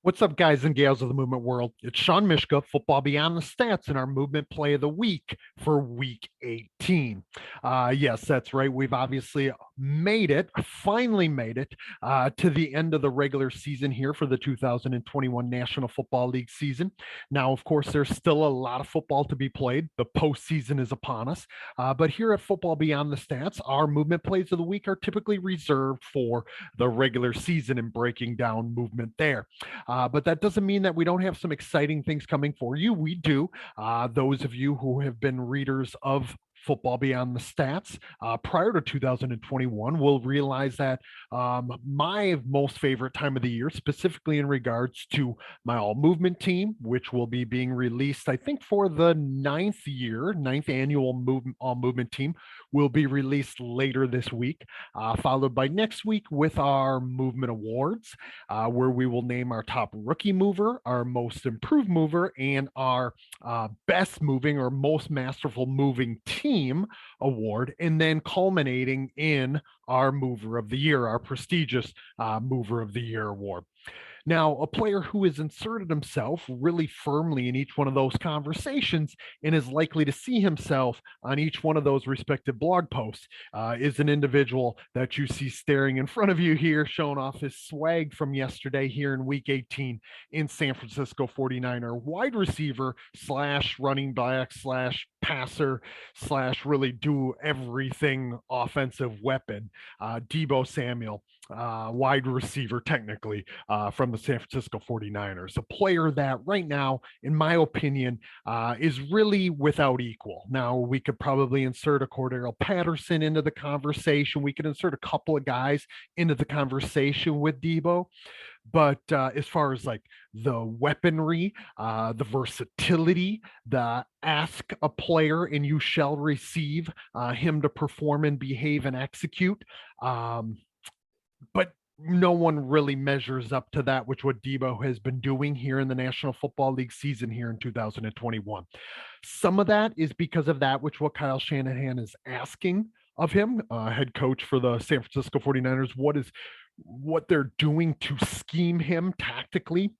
What's up, guys and gals of the movement world? It's Sean Mishka, Football Beyond the Stats, and our movement play of the week for week 18. Yes, that's right. We've obviously finally made it to the end of the regular season here for the 2021 National Football League season. Now, of course, there's still a lot of football to be played. The postseason is upon us. But here at Football Beyond the Stats, our movement plays of the week are typically reserved for the regular season and breaking down movement there. But that doesn't mean that we don't have some exciting things coming for you. We do. Those of you who have been readers of Football Beyond the Stats prior to 2021 will realize that my most favorite time of the year, specifically in regards to my all movement team, which will be being released, I think, for the ninth annual all movement team, will be released later this week, followed by next week with our movement awards, where we will name our top rookie mover, our most improved mover, and our best moving or most masterful moving team award, and then culminating in our mover of the year, our prestigious mover of the year award. Now, a player who has inserted himself really firmly in each one of those conversations and is likely to see himself on each one of those respective blog posts is an individual that you see staring in front of you here, showing off his swag from yesterday here in week 18 in San Francisco 49er wide receiver slash running back slash passer slash really do everything offensive weapon, Deebo Samuel, wide receiver technically from the San Francisco 49ers, a player that right now, in my opinion, is really without equal. Now, we could probably insert a Cordero Patterson into the conversation. We could insert a couple of guys into the conversation with Deebo. But as far as like the weaponry, the versatility, the ask a player and you shall receive him to perform and behave and execute. But no one really measures up to that, which what Deebo has been doing here in the National Football League season here in 2021. Some of that is because of that, which what Kyle Shanahan is asking of him, head coach for the San Francisco 49ers, what they're doing to scheme him tactically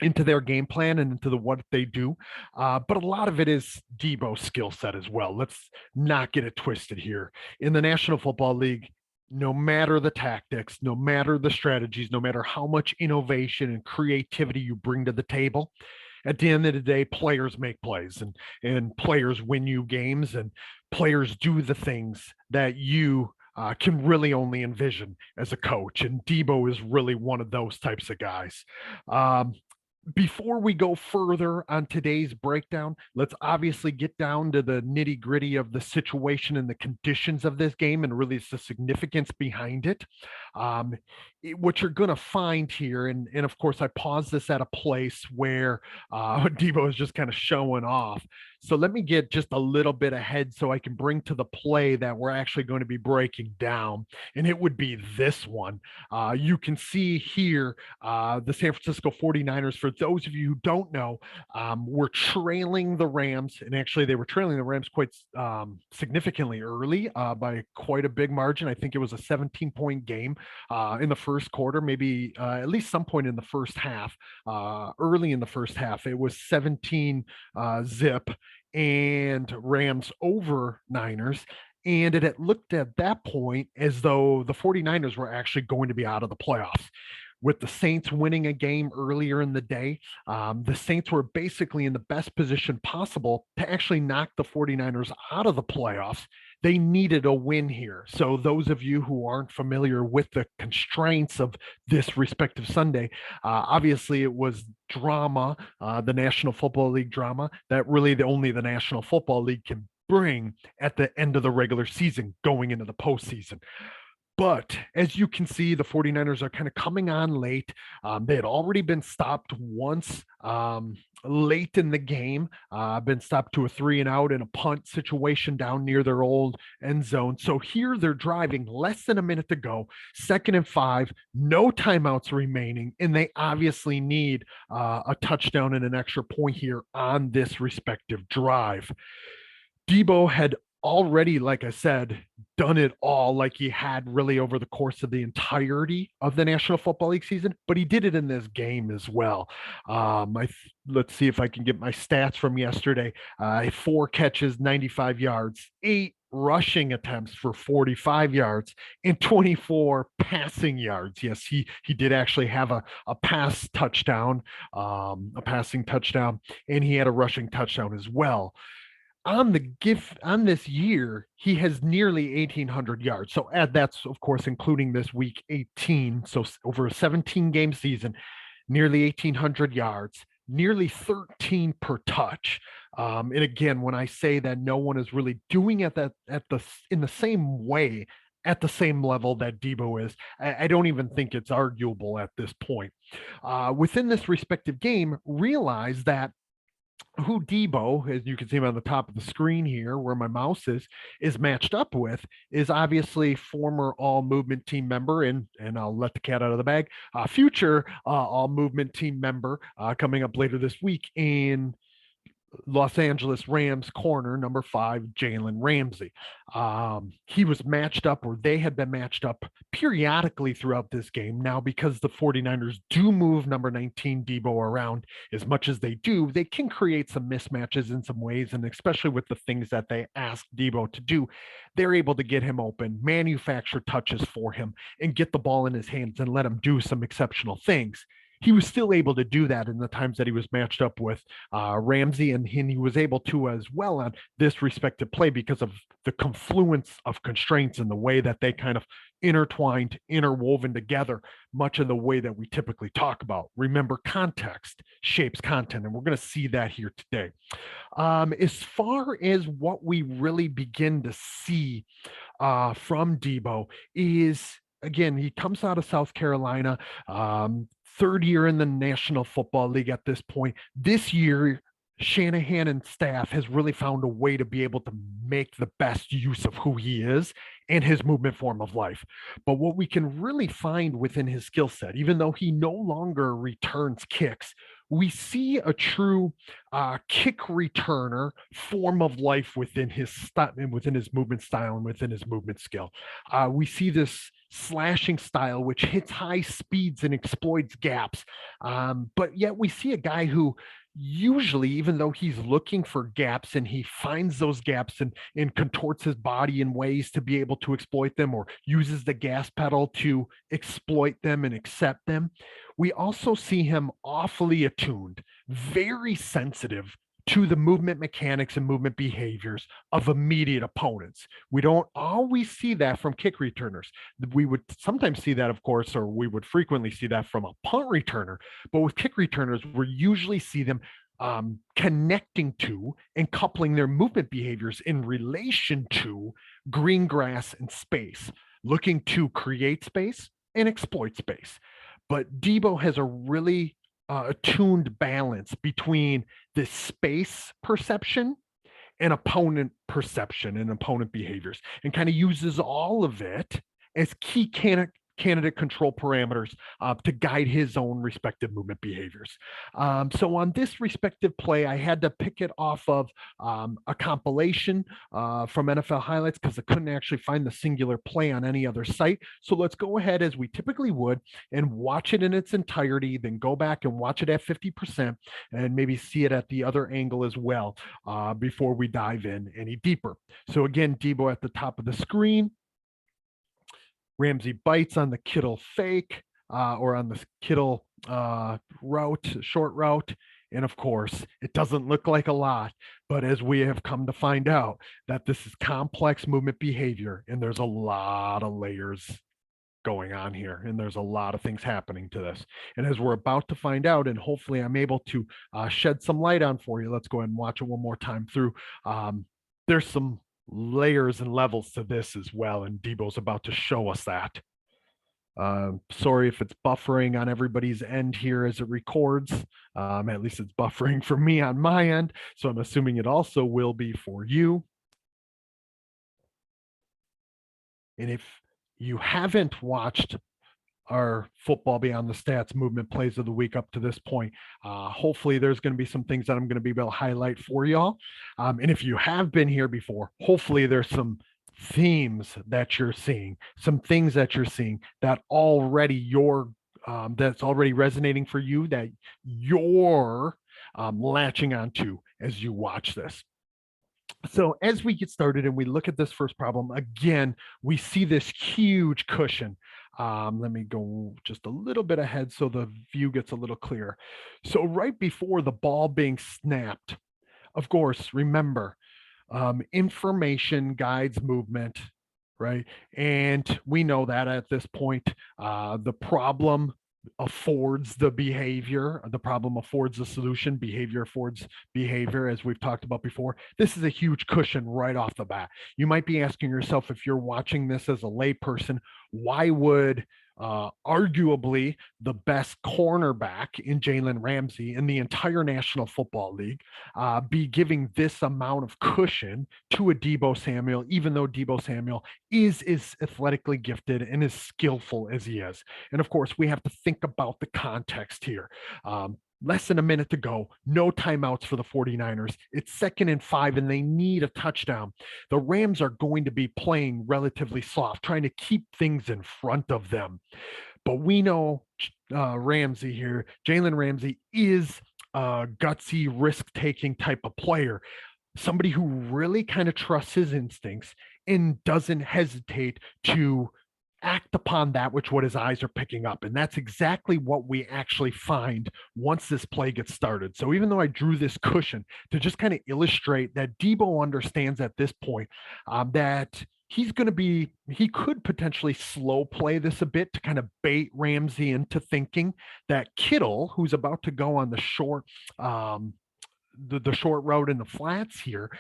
into their game plan and into what they do. But a lot of it is Deebo's skill set as well. Let's not get it twisted here. In the National Football League, no matter the tactics, no matter the strategies, no matter how much innovation and creativity you bring to the table, at the end of the day, players make plays and players win you games and players do the things that you can really only envision as a coach. And Deebo is really one of those types of guys. Before we go further on today's breakdown, let's obviously get down to the nitty gritty of the situation and the conditions of this game and really the significance behind it. What you're going to find here, and of course, I paused this at a place where Deebo is just kind of showing off. So let me get just a little bit ahead so I can bring to the play that we're actually going to be breaking down. And it would be this one. You can see here the San Francisco 49ers, for those of you who don't know, were trailing the Rams. And actually, they were trailing the Rams quite significantly early by quite a big margin. I think it was a 17-point game in the first quarter, maybe at least some point in the first half. Early in the first half, it was 17 zip and Rams over Niners. And it had looked at that point as though the 49ers were actually going to be out of the playoffs. With the Saints winning a game earlier in the day, the Saints were basically in the best position possible to actually knock the 49ers out of the playoffs. They needed a win here. So those of you who aren't familiar with the constraints of this respective Sunday, obviously it was drama, the National Football League drama, that really only the National Football League can bring at the end of the regular season going into the postseason. But as you can see, the 49ers are kind of coming on late. They had already been stopped once late in the game, been stopped to a 3-and-out in a punt situation down near their old end zone. So here they're driving less than a minute to go, 2nd and 5, no timeouts remaining, and they obviously need a touchdown and an extra point here on this respective drive. Deebo had already, like I said, done it all like he had really over the course of the entirety of the National Football League season, but he did it in this game as well. Let's see if I can get my stats from yesterday. 4 catches, 95 yards, 8 rushing attempts for 45 yards, and 24 passing yards. Yes, he did actually have a pass touchdown, a passing touchdown, and he had a rushing touchdown as well. On the gift on this year, he has nearly 1,800 yards. So that's of course including this week 18. So over a 17 game season, nearly 1,800 yards, nearly 13 per touch. And again, when I say that no one is really doing it at the in the same way, at the same level that Deebo is, I don't even think it's arguable at this point. Within this respective game, realize that who Deebo, as you can see him on the top of the screen here, where my mouse is matched up with, is obviously former All Movement team member, and I'll let the cat out of the bag, future All Movement team member coming up later this week in Los Angeles Rams corner, number 5, Jalen Ramsey. He was matched up, or they had been matched up periodically throughout this game. Now, because the 49ers do move number 19 Deebo around as much as they do, they can create some mismatches in some ways. And especially with the things that they ask Deebo to do, they're able to get him open, manufacture touches for him, and get the ball in his hands and let him do some exceptional things. He was still able to do that in the times that he was matched up with Ramsey, and he was able to as well on this respective play because of the confluence of constraints and the way that they kind of intertwined, interwoven together, much in the way that we typically talk about. Remember, context shapes content, and we're going to see that here today. As far as what we really begin to see from Deebo is, again, he comes out of South Carolina, third year in the National Football League at this point. This year, Shanahan and staff has really found a way to be able to make the best use of who he is and his movement form of life. But what we can really find within his skill set, even though he no longer returns kicks, we see a true kick returner form of life within his within his movement style and within his movement skill. We see this slashing style which hits high speeds and exploits gaps, but yet we see a guy who usually, even though he's looking for gaps and he finds those gaps and contorts his body in ways to be able to exploit them, or uses the gas pedal to exploit them and accept them, we also see him awfully attuned, very sensitive to the movement mechanics and movement behaviors of immediate opponents. We don't always see that from kick returners. We would sometimes see that, of course, or we would frequently see that from a punt returner. But with kick returners, we usually see them connecting to and coupling their movement behaviors in relation to green grass and space, looking to create space and exploit space. But Deebo has a really attuned balance between the space perception and opponent perception and opponent behaviors, and kind of uses all of it as key candidate control parameters to guide his own respective movement behaviors. So on this respective play, I had to pick it off of a compilation from NFL highlights because I couldn't actually find the singular play on any other site. So let's go ahead, as we typically would, and watch it in its entirety, then go back and watch it at 50% and maybe see it at the other angle as well before we dive in any deeper. So again, Deebo at the top of the screen. Ramsey bites on the Kittle fake or on the Kittle route, short route. And of course, it doesn't look like a lot, but as we have come to find out, that this is complex movement behavior, and there's a lot of layers going on here, and there's a lot of things happening to this. And as we're about to find out, and hopefully I'm able to shed some light on for you, let's go ahead and watch it one more time through. There's some layers and levels to this as well, and Deebo's about to show us that. Sorry if it's buffering on everybody's end here as it records. At least it's buffering for me on my end, so I'm assuming it also will be for you. And if you haven't watched our football beyond the stats movement plays of the week up to this point. Hopefully, there's going to be some things that I'm going to be able to highlight for y'all. And if you have been here before, hopefully, there's some themes that you're seeing, some things that you're seeing that already you're that's already resonating for you that you're latching onto as you watch this. So as we get started and we look at this first problem, again, we see this huge cushion. Let me go just a little bit ahead so the view gets a little clearer. So right before the ball being snapped, of course, remember, information guides movement, right? And we know that at this point, the problem affords the behavior, the problem affords the solution, behavior affords behavior, as we've talked about before. This is a huge cushion right off the bat. You might be asking yourself, if you're watching this as a layperson, why would arguably the best cornerback in Jalen Ramsey in the entire National Football League be giving this amount of cushion to a Deebo Samuel, even though Deebo Samuel is as athletically gifted and as skillful as he is. And of course, we have to think about the context here. Less than a minute to go, no timeouts for the 49ers. It's 2nd and 5, and they need a touchdown. The Rams are going to be playing relatively soft, trying to keep things in front of them. But we know Ramsey here, Jalen Ramsey is a gutsy, risk taking type of player, somebody who really kind of trusts his instincts and doesn't hesitate to act upon that which what his eyes are picking up. And that's exactly what we actually find once this play gets started. So even though I drew this cushion to just kind of illustrate that Deebo understands at this point that he could potentially slow play this a bit to kind of bait Ramsey into thinking that Kittle, who's about to go on the short the short road in the flats here,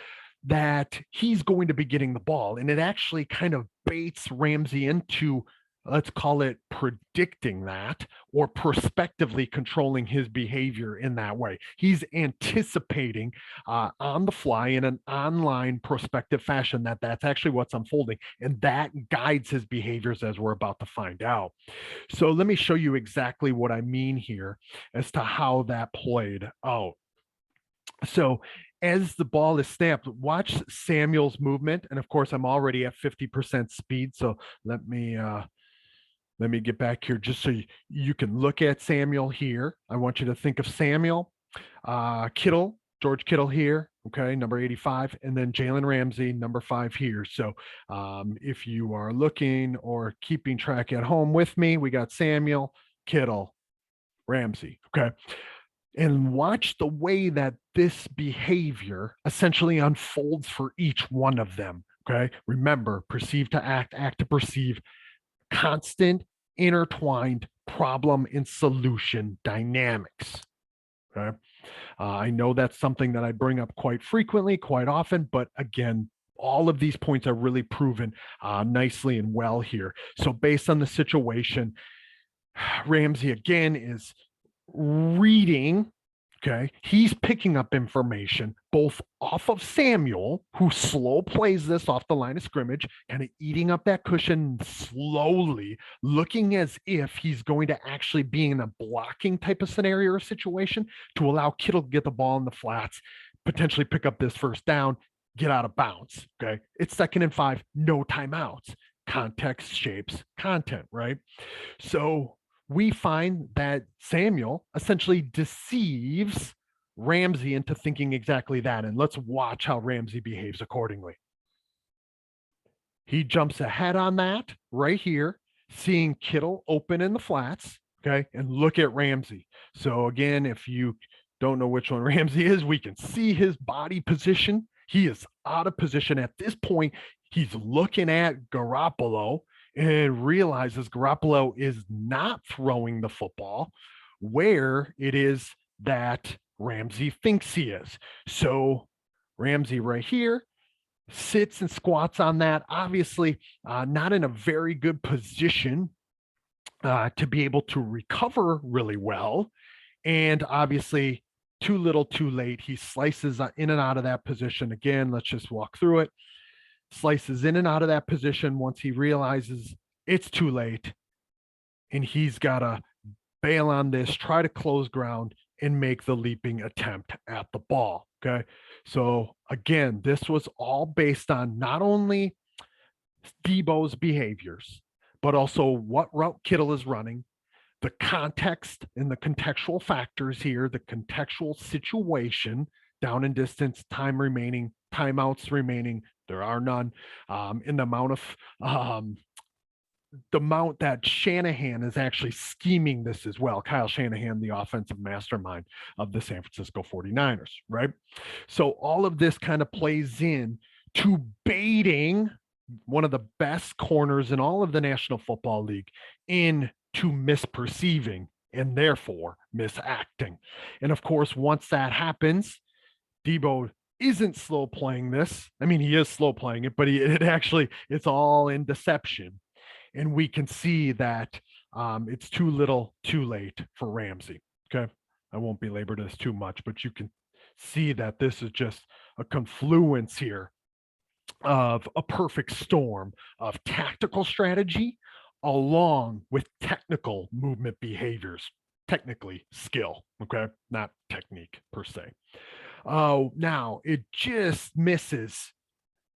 that he's going to be getting the ball. And it actually kind of baits Ramsey into, let's call it, predicting that or prospectively controlling his behavior in that way. He's anticipating on the fly in an online prospective fashion that that's actually what's unfolding. And that guides his behaviors, as we're about to find out. So let me show you exactly what I mean here as to how that played out. So as the ball is snapped, watch Samuel's movement. And of course, I'm already at 50% speed. So let me get back here just so you can look at Samuel here. I want you to think of Samuel, Kittle, George Kittle here, okay, number 85, and then Jalen Ramsey, number 5 here. So if you are looking or keeping track at home with me, we got Samuel, Kittle, Ramsey, okay? And watch the way that this behavior essentially unfolds for each one of them. Okay. Remember, perceive to act, act to perceive, constant, intertwined problem and solution dynamics. Okay. I know that's something that I bring up quite frequently, quite often, but again, all of these points are really proven nicely and well here. So, based on the situation, Ramsey again is reading. Okay. He's picking up information both off of Samuel, who slow plays this off the line of scrimmage, kind of eating up that cushion slowly, looking as if he's going to actually be in a blocking type of scenario or situation to allow Kittle to get the ball in the flats, potentially pick up this first down, get out of bounds. Okay. It's 2nd and 5, no timeouts. Context shapes content, right? So we find that Samuel essentially deceives Ramsey into thinking exactly that. And let's watch how Ramsey behaves accordingly. He jumps ahead on that right here, seeing Kittle open in the flats. Okay. And look at Ramsey. So, again, if you don't know which one Ramsey is, we can see his body position. He is out of position at this point. He's looking at Garoppolo and realizes Garoppolo is not throwing the football where it is that Ramsey thinks he is. So Ramsey right here sits and squats on that, obviously not in a very good position to be able to recover really well. And obviously, too little, too late. He slices in and out of that position. Again, let's just walk through it. Slices in and out of that position once he realizes it's too late. and he's got to bail on this, try to close ground, and make the leaping attempt at the ball. Okay. So again, this was all based on not only Deebo's behaviors, but also what route Kittle is running, the context and the contextual factors here, the contextual situation, down and distance, time remaining, timeouts remaining. There are none. In um, the amount that Shanahan is actually scheming this as well. Kyle Shanahan, the offensive mastermind of the San Francisco 49ers, right? So all of this kind of plays in to baiting one of the best corners in all of the National Football League into misperceiving and therefore misacting. And of course, once that happens, Deebo isn't slow playing this. I mean, he is slow playing it, but it's all in deception. And we can see that it's too little, too late for Ramsey. Okay. I won't belabor this too much, but you can see that this is just a confluence here of a perfect storm of tactical strategy along with technical movement behaviors, technically skill, okay, not technique per se. Oh, now it just misses.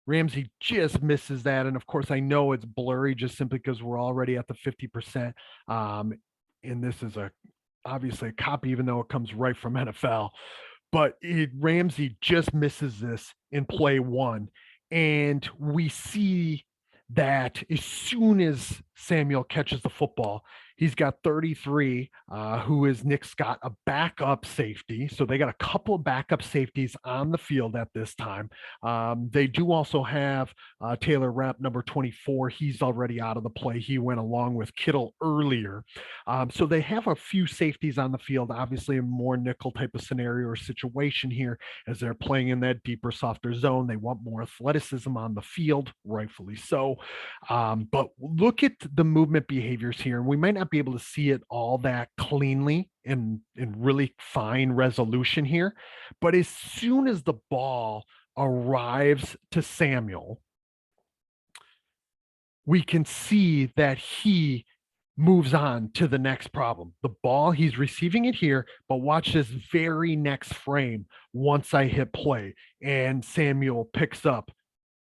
Ramsey just misses that. And of course, I know it's blurry just simply because we're already at the 50%. Um, and this is obviously a copy, even though it comes right from NFL. But Ramsey just misses this in play one. And we see that as soon as Samuel catches the football, he's got 33, who is Nick Scott, a backup safety. So they got a couple of backup safeties on the field at this time. They do also have Taylor Rapp, number 24. He's already out of the play. He went along with Kittle earlier. So they have a few safeties on the field, obviously a more nickel type of scenario or situation here as they're playing in that deeper, softer zone. They want more athleticism on the field, rightfully so. But look at the movement behaviors here, and we might not be able to see it all that cleanly in really fine resolution here. But as soon as the ball arrives to Samuel, we can see that he moves on to the next problem. The ball, he's receiving it here, but watch this very next frame once I hit play and Samuel picks up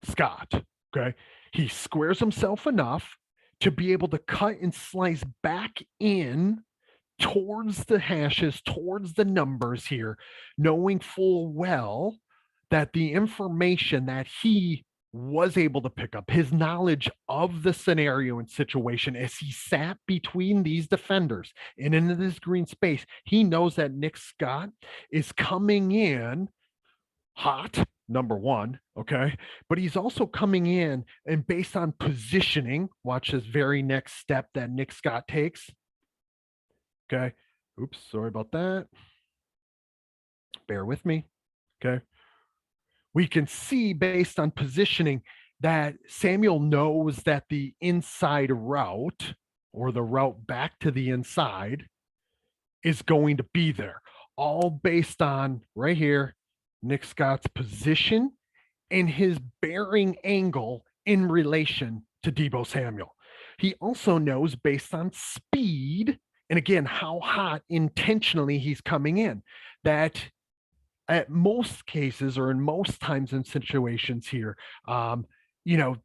Scott. Okay. He squares himself enough to be able to cut and slice back in towards the hashes, towards the numbers here, knowing full well that the information that he was able to pick up, his knowledge of the scenario and situation as he sat between these defenders and into this green space, he knows that Nick Scott is coming in hot, number one, okay? But he's also coming in and based on positioning, watch this very next step that Nick Scott takes. Okay. Oops, sorry about that. Bear with me. Okay. We can see based on positioning that Samuel knows that the inside route or the route back to the inside is going to be there, all based on right here, Nick Scott's position and his bearing angle in relation to Deebo Samuel. He also knows based on speed and again, how hot intentionally he's coming in, that at most cases or in most times and situations here,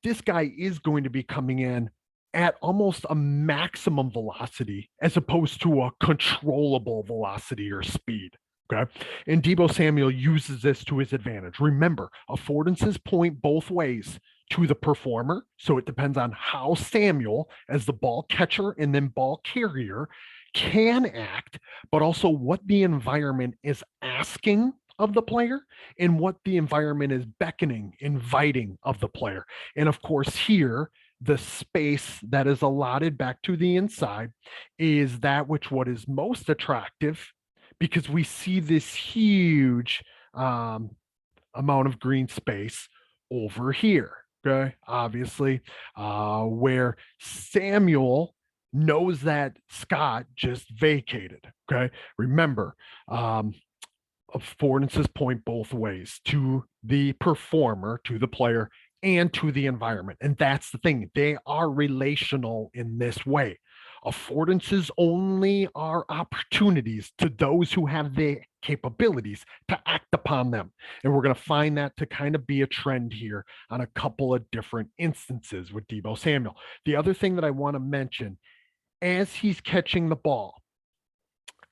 this guy is going to be coming in at almost a maximum velocity as opposed to a controllable velocity or speed. Okay. And Deebo Samuel uses this to his advantage. Remember, affordances point both ways to the performer. So it depends on how Samuel, as the ball catcher and then ball carrier, can act, but also what the environment is asking of the player and what the environment is beckoning, inviting of the player. And of course, here, the space that is allotted back to the inside is that which what is most attractive because we see this huge amount of green space over here. Okay, obviously, where Samuel knows that Scott just vacated. Okay, remember, affordances point both ways to the performer, to the player, and to the environment. And that's the thing, they are relational in this way. Affordances only are opportunities to those who have the capabilities to act upon them. And we're going to find that to kind of be a trend here on a couple of different instances with Deebo Samuel. The other thing that I want to mention, as he's catching the ball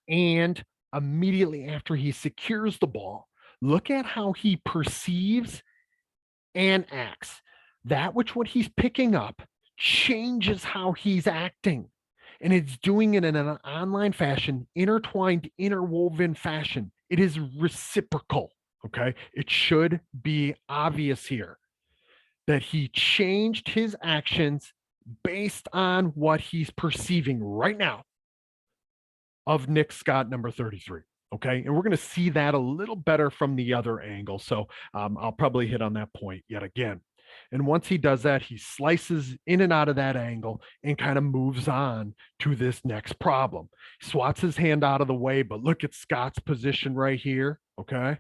and immediately after he secures the ball, look at how he perceives and acts. That which what he's picking up changes how he's acting. And it's doing it in an online fashion, intertwined, interwoven fashion. It is reciprocal. Okay. It should be obvious here that he changed his actions based on what he's perceiving right now of Nick Scott, number 33. Okay. And we're going to see that a little better from the other angle. So I'll probably hit on that point yet again. And once he does that, he slices in and out of that angle and kind of moves on to this next problem. Swats his hand out of the way, but look at Scott's position right here. Okay.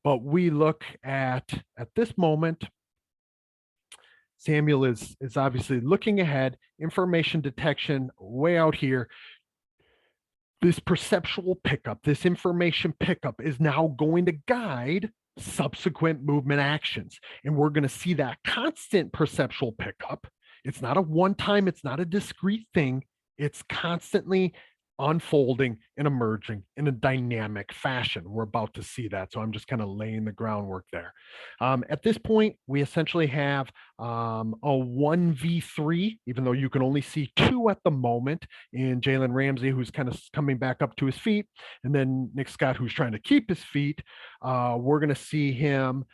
But we look at this moment, Samuel is obviously looking ahead, information detection way out here. This perceptual pickup, this information pickup is now going to guide subsequent movement actions. And we're going to see that constant perceptual pickup. It's not a one time, it's not a discrete thing. It's constantly unfolding and emerging in a dynamic fashion. We're about to see that. So I'm just kind of laying the groundwork there. At this point, we essentially have a 1v3, even though you can only see two at the moment in Jalen Ramsey, who's kind of coming back up to his feet, and then Nick Scott, who's trying to keep his feet. We're going to see him,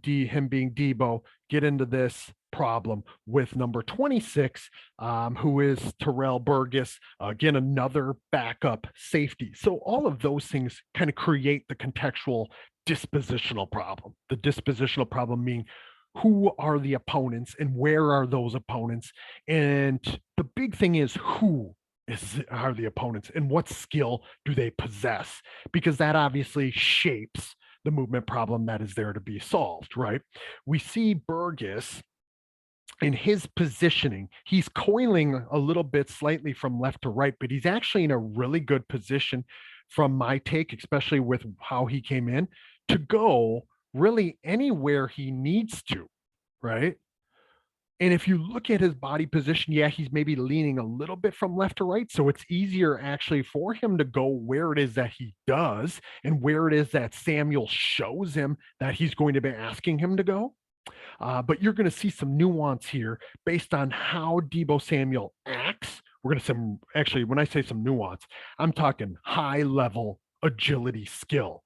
him being Deebo, get into this problem with number 26, who is Terrell Burgess, again, another backup safety. So all of those things kind of create the contextual dispositional problem. The dispositional problem being who are the opponents and where are those opponents? And the big thing is who are the opponents and what skill do they possess? Because that obviously shapes the movement problem that is there to be solved, right? We see Burgess in his positioning, he's coiling a little bit slightly from left to right, but he's actually in a really good position from my take, especially with how he came in, to go really anywhere he needs to, right? And if you look at his body position, yeah, he's maybe leaning a little bit from left to right. So it's easier actually for him to go where it is that he does and where it is that Samuel shows him that he's going to be asking him to go. But you're going to see some nuance here based on how Deebo Samuel acts. We're going to some actually, when I say some nuance, I'm talking high level agility skill.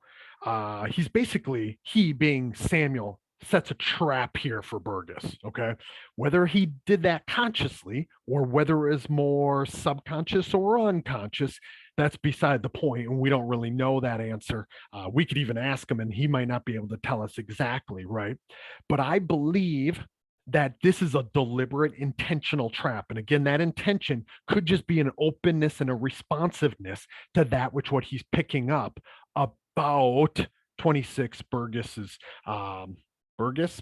He's basically, he being Samuel, sets a trap here for Burgess. Okay. Whether he did that consciously or whether it's more subconscious or unconscious, that's beside the point, and we don't really know that answer. We could even ask him, and he might not be able to tell us exactly, right? But I believe that this is a deliberate, intentional trap. And again, that intention could just be an openness and a responsiveness to that which what he's picking up about 26 Burgess's Burgess,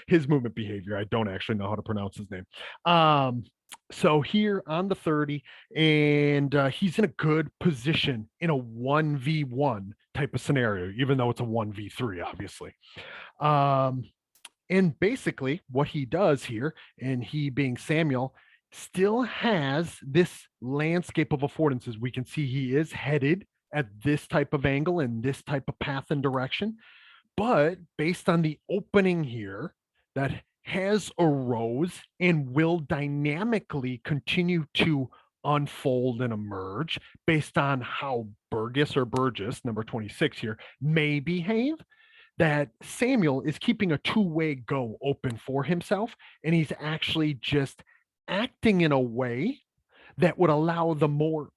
his movement behavior. I don't actually know how to pronounce his name. So here on the 30, and he's in a good position in a 1v1 type of scenario, even though it's a 1v3, obviously. And basically, what he does here, and he being Samuel, still has this landscape of affordances. We can see he is headed at this type of angle and this type of path and direction. But based on the opening here that has arose and will dynamically continue to unfold and emerge based on how Burgess or Burgess, number 26 here, may behave, that Samuel is keeping a two-way go open for himself, and he's actually just acting in a way that would allow the more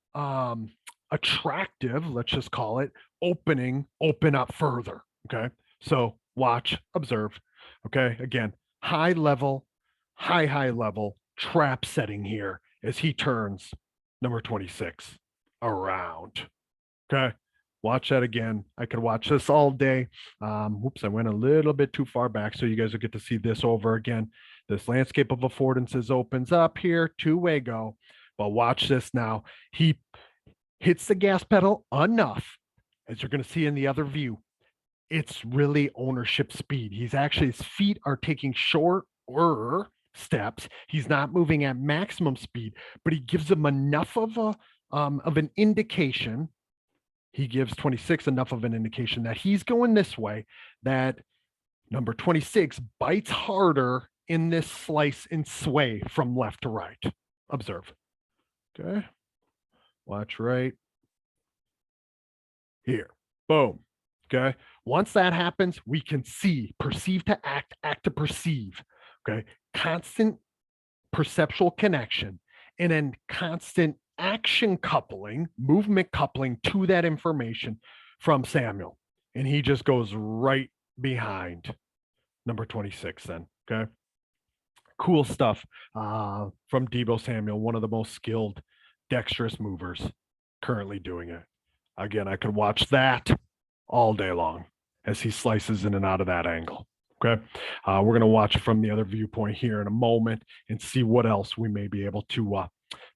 attractive, let's just call it, open up further. Okay. So watch, observe. Okay. Again, high level trap setting here as he turns number 26 around. Okay. Watch that again. I could watch this all day. Oops, I went a little bit too far back, so you guys will get to see this over again. This landscape of affordances opens up here, two-way go. But watch this now. He hits the gas pedal enough, as you're going to see in the other view. It's really ownership speed. He's actually, his feet are taking shorter steps. He's not moving at maximum speed, but he gives them enough of an indication. He gives 26 enough of an indication that he's going this way, that number 26 bites harder in this slice and sway from left to right. Observe. Okay. Watch right here. Boom. Okay. Once that happens, we can see perceive to act, act to perceive. Okay. Constant perceptual connection and then constant action coupling, movement coupling to that information from Samuel. And he just goes right behind number 26 then. Okay. Cool stuff from Deebo Samuel, one of the most skilled, dexterous movers currently doing it. Again, I could watch that all day long as he slices in and out of that angle. Okay. We're going to watch it from the other viewpoint here in a moment and see what else we may be able to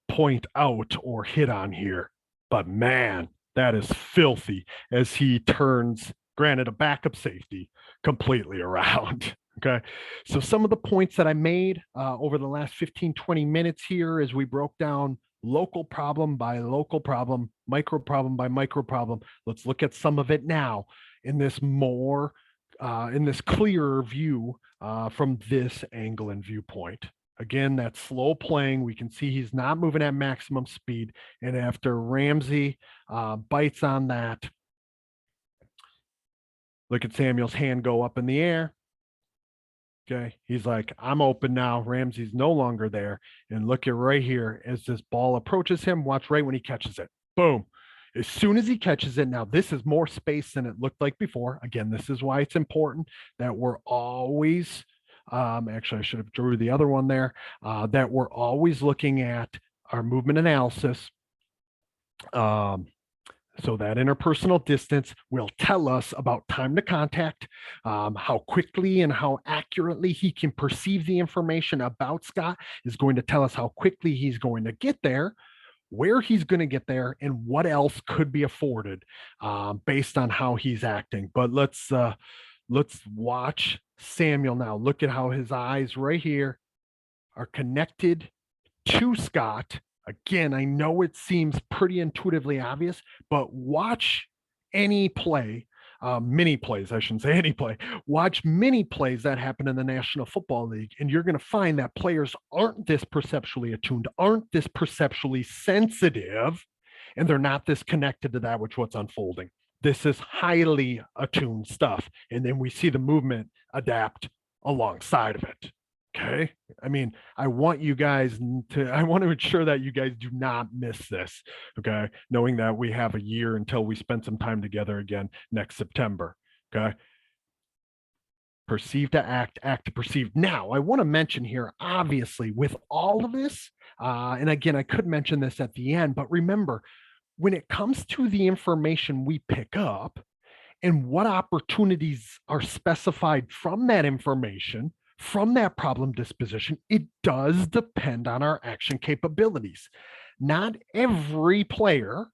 point out or hit on here. But man, that is filthy as he turns, granted, a backup safety completely around. Okay. So some of the points that I made over the last 15, 20 minutes here as we broke down local problem by local problem, micro problem by micro problem. Let's look at some of it now in this more, in this clearer view from this angle and viewpoint. Again, that slow playing, we can see he's not moving at maximum speed. And after Ramsey bites on that, look at Samuel's hand go up in the air. Okay. He's like, I'm open now. Ramsey's no longer there. And look at right here as this ball approaches him. Watch right when he catches it. Boom. As soon as he catches it, now this is more space than it looked like before. Again, this is why it's important that we're always, actually, I should have drew the other one there, that we're always looking at our movement analysis. So that interpersonal distance will tell us about time to contact, how quickly and how accurately he can perceive the information about Scott is going to tell us how quickly he's going to get there, where he's going to get there, and what else could be afforded based on how he's acting. But let's watch Samuel now. Look at how his eyes right here are connected to Scott. Again, I know it seems pretty intuitively obvious, but watch any play, mini plays, I shouldn't say any play, watch many plays that happen in the National Football League, and you're going to find that players aren't this perceptually attuned, aren't this perceptually sensitive, and they're not this connected to that which what's unfolding. This is highly attuned stuff. And then we see the movement adapt alongside of it. Okay. I mean, I want to ensure that you guys do not miss this. Okay. Knowing that we have a year until we spend some time together again next September. Okay. Perceive to act, act to perceive. Now, I want to mention here, obviously, with all of this, and again, I could mention this at the end, but remember, when it comes to the information we pick up and what opportunities are specified from that information, from that problem disposition, it does depend on our action capabilities. Not every player,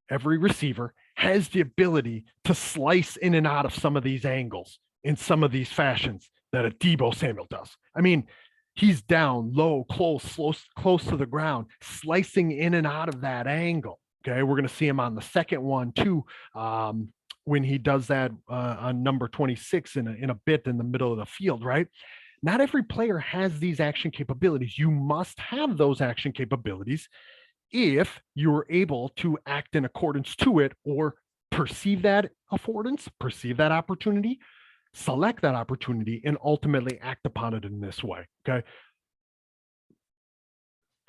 every receiver has the ability to slice in and out of some of these angles in some of these fashions that a Deebo Samuel does. I mean, he's down low, close to the ground, slicing in and out of that angle. Okay, we're going to see him on the second one too, when he does that on number 26 in a bit in the middle of the field, right? Not every player has these action capabilities. You must have those action capabilities if you're able to act in accordance to it or perceive that affordance, perceive that opportunity, select that opportunity, and ultimately act upon it in this way. Okay.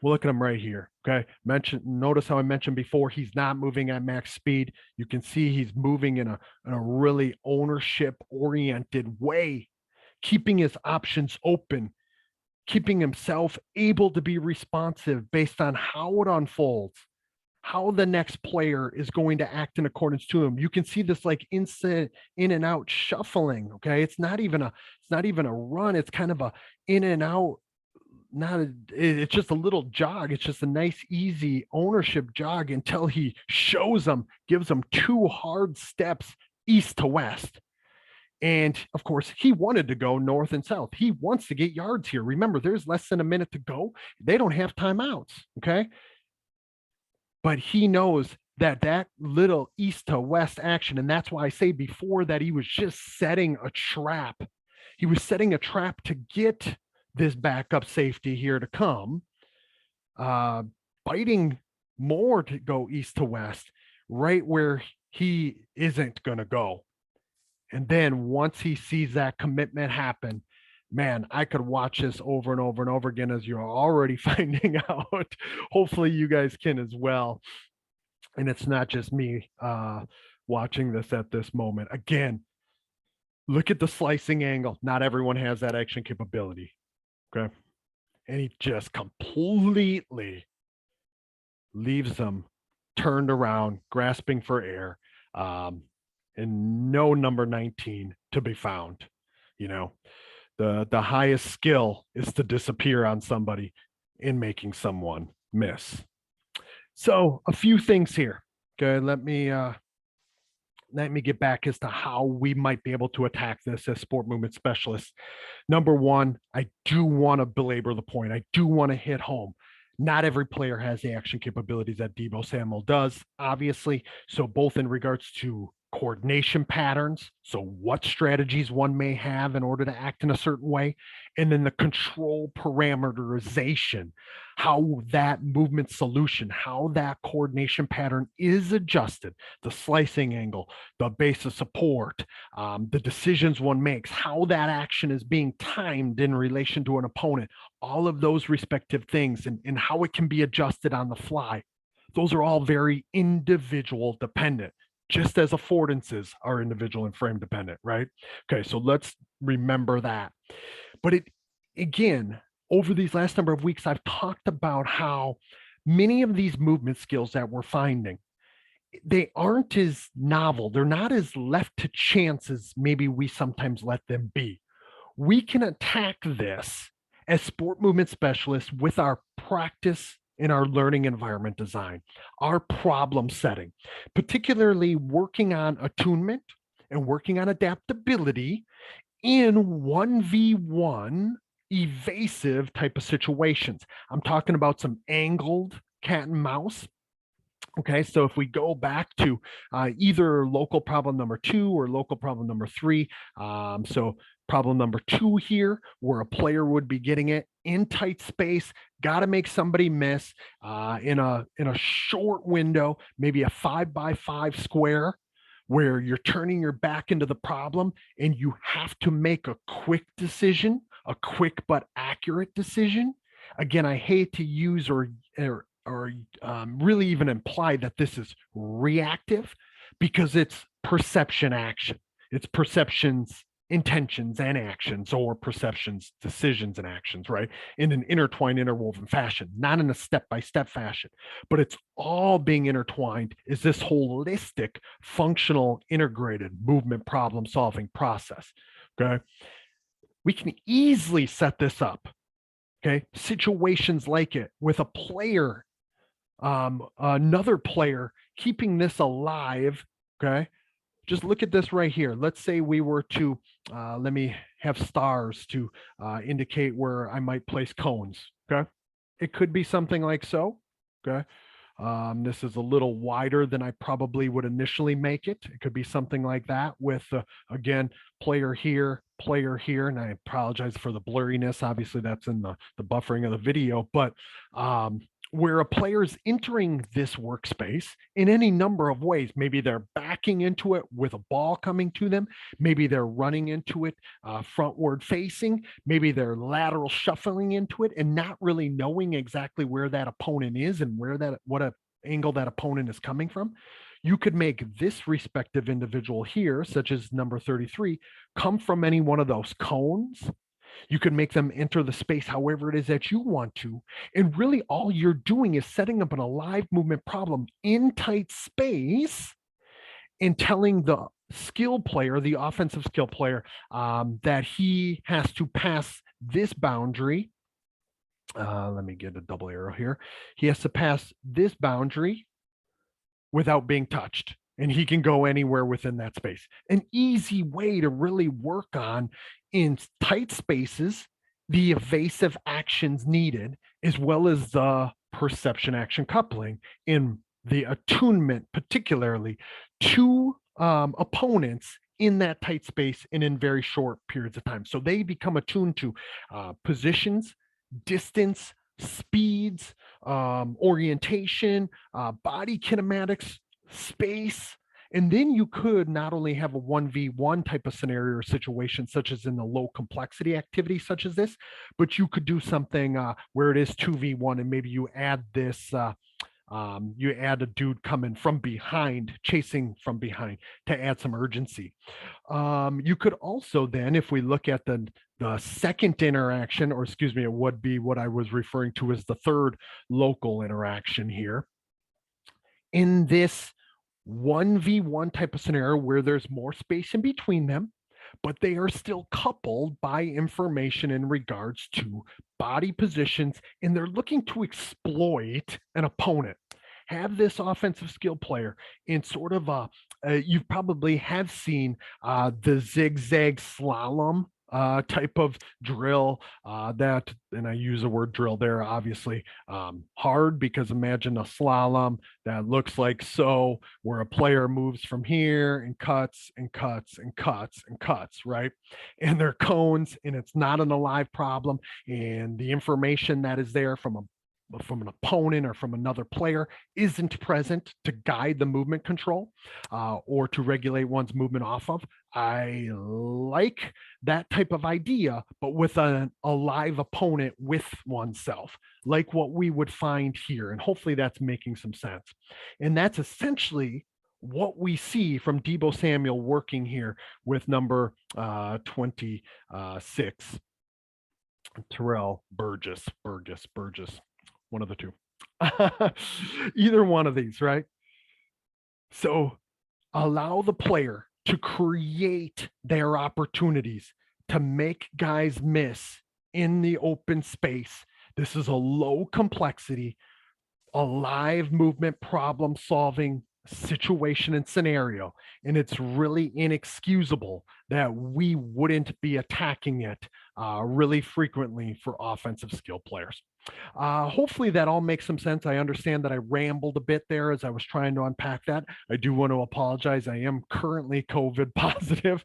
We'll look at him right here. Okay. Notice how I mentioned before, he's not moving at max speed. You can see he's moving in a really ownership oriented way, keeping his options open, keeping himself able to be responsive based on how it unfolds, how the next player is going to act in accordance to him. You can see this like instant in and out shuffling. Okay. It's not even a run. It's kind of a in and out, not a, it's just a little jog. It's just a nice, easy ownership jog until he shows them, gives them two hard steps east to west. And of course, he wanted to go north and south. He wants to get yards here. Remember, there's less than a minute to go. They don't have timeouts. Okay. But he knows that that little east to west action, and that's why I say before that he was just setting a trap. He was setting a trap to get this backup safety here to come, uh, biting more to go east to west, right where he isn't going to go. And then once he sees that commitment happen, man, I could watch this over and over and over again, as you're already finding out. Hopefully, you guys can as well. And it's not just me watching this at this moment. Again, look at the slicing angle. Not everyone has that action capability. Okay. And he just completely leaves them turned around, grasping for air, and no number 19 to be found. You know, the highest skill is to disappear on somebody in making someone miss. So a few things here. Okay, let me get back as to how we might be able to attack this as sport movement specialists. Number one, I do want to belabor the point. I do want to hit home. Not every player has the action capabilities that Deebo Samuel does, obviously. So both in regards to coordination patterns, so what strategies one may have in order to act in a certain way, and then the control parameterization, how that movement solution, how that coordination pattern is adjusted, the slicing angle, the base of support, the decisions one makes, how that action is being timed in relation to an opponent, all of those respective things, and how it can be adjusted on the fly. Those are all very individual dependent, just as affordances are individual and frame dependent, right? Okay, so let's remember that. But it, again, over these last number of weeks, I've talked about how many of these movement skills that we're finding, they aren't as novel. They're not as left to chance as maybe we sometimes let them be. We can attack this as sport movement specialists with our practice in our learning environment design, our problem setting, particularly working on attunement and working on adaptability in 1v1 evasive type of situations. I'm talking about some angled cat and mouse. Okay, so if we go back to either local problem number 2 or local problem number 3, so problem number 2 here, where a player would be getting it in tight space, got to make somebody miss in a short window, maybe a 5x5 square, where you're turning your back into the problem and you have to make a quick decision, a quick but accurate decision. Again, I hate to use or really even imply that this is reactive, because it's perception action. It's perceptions, intentions, and actions, or perceptions, decisions, and actions, right? In an intertwined, interwoven fashion, not in a step by step fashion, but it's all being intertwined. Is this holistic, functional, integrated movement problem solving process? Okay. We can easily set this up. Okay. Situations like it with a player, another player keeping this alive. Okay. Just look at this right here. Let's say we were to, let me have stars to indicate where I might place cones. Okay. It could be something like so. Okay. This is a little wider than I probably would initially make it. It could be something like that with, again, player here, and I apologize for the blurriness. Obviously, that's in the buffering of the video, but where a player is entering this workspace in any number of ways. Maybe they're backing into it with a ball coming to them. Maybe they're running into it frontward facing. Maybe they're lateral shuffling into it and not really knowing exactly where that opponent is and what angle that opponent is coming from. You could make this respective individual here, such as number 33, come from any one of those cones, You can make them enter the space however it is that you want to. And really, all you're doing is setting up an alive movement problem in tight space and telling the skill player, the offensive skill player, that he has to pass this boundary. Let me get a double arrow here. He has to pass this boundary without being touched. And he can go anywhere within that space. An easy way to really work on in tight spaces the evasive actions needed, as well as the perception action coupling in the attunement, particularly to opponents in that tight space and in very short periods of time. So they become attuned to positions, distance, speeds, orientation, body kinematics, space. And then you could not only have a 1v1 type of scenario or situation, such as in the low complexity activity, such as this, but you could do something where it is 2v1 and maybe you add this. You add a dude coming from behind, chasing from behind to add some urgency. You could also then, if we look at the second interaction, or excuse me, it would be what I was referring to as the third local interaction here. In this 1v1 type of scenario where there's more space in between them, but they are still coupled by information in regards to body positions, and they're looking to exploit an opponent. Have this offensive skill player in sort of you probably have seen the zigzag slalom type of drill that, and I use the word drill there, obviously hard, because imagine a slalom that looks like so, where a player moves from here and cuts and cuts and cuts and cuts, right? And they're cones, and it's not an alive problem. And the information that is there from an opponent or from another player isn't present to guide the movement control or to regulate one's movement off of. I like that type of idea, but with a live opponent with oneself, like what we would find here. And hopefully that's making some sense. And that's essentially what we see from Deebo Samuel working here with number 26, Terrell Burgess, one of the two. Either one of these, right? So allow the player to create their opportunities to make guys miss in the open space. This is a low complexity, a live movement problem solving situation and scenario. And it's really inexcusable that we wouldn't be attacking it really frequently for offensive skill players. Hopefully that all makes some sense. I understand that I rambled a bit there as I was trying to unpack that. I do want to apologize. I am currently COVID positive.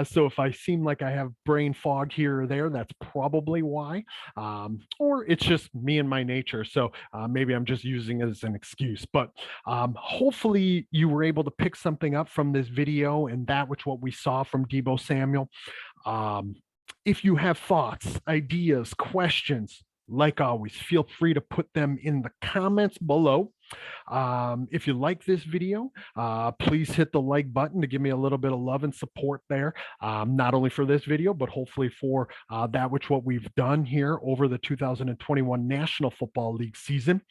So if I seem like I have brain fog here or there, that's probably why. Or it's just me and my nature. So maybe I'm just using it as an excuse. But hopefully you were able to pick something up from this video and that which what we saw from Deebo Samuel. If you have thoughts, ideas, questions, like always, feel free to put them in the comments below. If you like this video, please hit the like button to give me a little bit of love and support there, not only for this video, but hopefully for that which what we've done here over the 2021 National Football League season.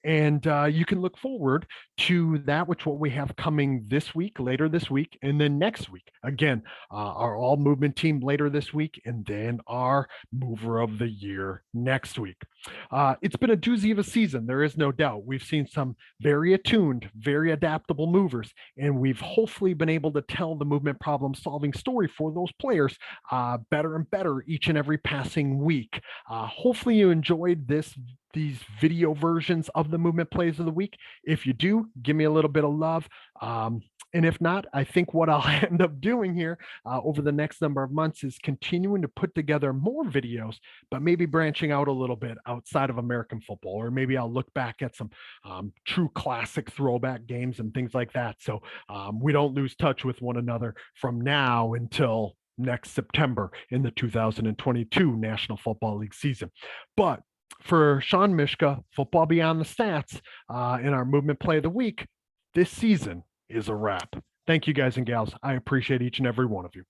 And you can look forward to that which what we have coming this week, later this week, and then next week. Again, our all movement team later this week, and then our mover of the year next week. It's been a doozy of a season, there is no doubt. We've seen some very attuned, very adaptable movers, and we've hopefully been able to tell the movement problem solving story for those players better and better each and every passing week. Hopefully you enjoyed these video versions of the movement plays of the week. If you do, give me a little bit of love. And if not, I think what I'll end up doing here over the next number of months is continuing to put together more videos, but maybe branching out a little bit outside of American football, or maybe I'll look back at some true classic throwback games and things like that. So we don't lose touch with one another from now until next September in the 2022 National Football League season. But for Sean Mishka, Football Beyond the Stats, in our movement play of the week, this season is a wrap. Thank you guys and gals. I appreciate each and every one of you.